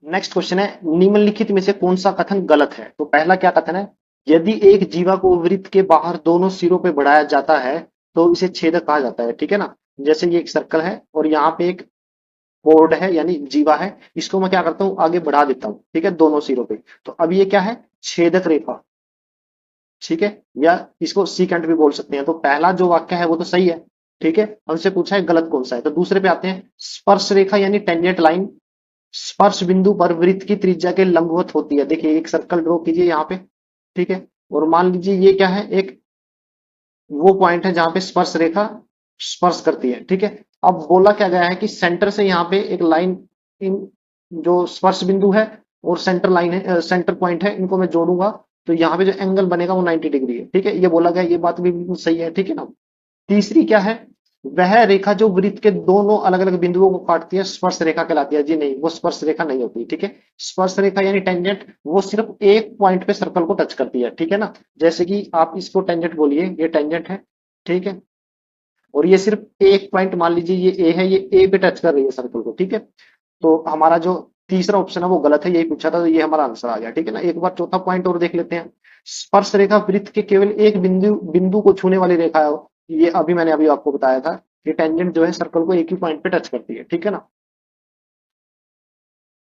Next question है, निम्नलिखित में से कौन सा कथन गलत है? तो पहला क्या कथन है, यदि एक जीवा को वृत्त के बाहर दोनों सिरों पे बढ़ाया जाता है तो इसे छेदक कहा जाता है, ठीक है ना। जैसे ये एक सर्कल है और यहाँ पे एक बोर्ड है यानी जीवा है, इसको मैं क्या करता हूँ आगे बढ़ा देता हूँ, ठीक है, दोनों सिरों पे। तो अब ये क्या है, छेदक रेखा, ठीक है, या इसको सीकेंट भी बोल सकते हैं। तो पहला जो वाक्य है वो तो सही है, ठीक है, हमसे पूछा है गलत कौन सा है। तो दूसरे पे आते हैं, स्पर्श रेखा यानी टेंजेंट लाइन स्पर्श बिंदु पर वृत्त की त्रिज्या के लंबवत होती है। देखिए एक सर्कल ड्रॉ कीजिए यहाँ पे, ठीक है, और मान लीजिए ये क्या है, एक वो पॉइंट है जहां पे स्पर्श रेखा स्पर्श करती है, ठीक है। अब बोला क्या गया है कि सेंटर से यहाँ पे एक लाइन, इन जो स्पर्श बिंदु है और सेंटर लाइन है, सेंटर पॉइंट है, इनको मैं जोड़ूंगा तो यहाँ पे जो एंगल बनेगा वो 90 डिग्री है, ठीक है, ये बोला गया, ये बात भी बिल्कुल सही है, ठीक है ना। तीसरी क्या है, वह रेखा जो वृत्त के दोनों अलग अलग बिंदुओं को काटती है स्पर्श रेखा कहलाती है। जी नहीं, वो स्पर्श रेखा नहीं होती, ठीक है। स्पर्श रेखा यानी टेंजेंट वो सिर्फ एक पॉइंट पे सर्कल को टच करती है, ठीक है ना। जैसे कि आप इसको टेंजेंट बोलिए, ये टेंजेंट है, ठीक है, और ये सिर्फ एक पॉइंट मान लीजिए ये ए है, ये ए पे टच कर रही है सर्कल को, ठीक है। तो हमारा जो तीसरा ऑप्शन है वो गलत है, यही पूछा था, तो ये हमारा आंसर आ गया, ठीक है ना। एक बार चौथा पॉइंट और देख लेते हैं, स्पर्श रेखा वृत्त के केवल एक बिंदु बिंदु को छूने वाली रेखा है। ये अभी मैंने अभी आपको बताया था कि टेंजेंट जो है सर्कल को एक ही पॉइंट पे टच करती है, ठीक है ना।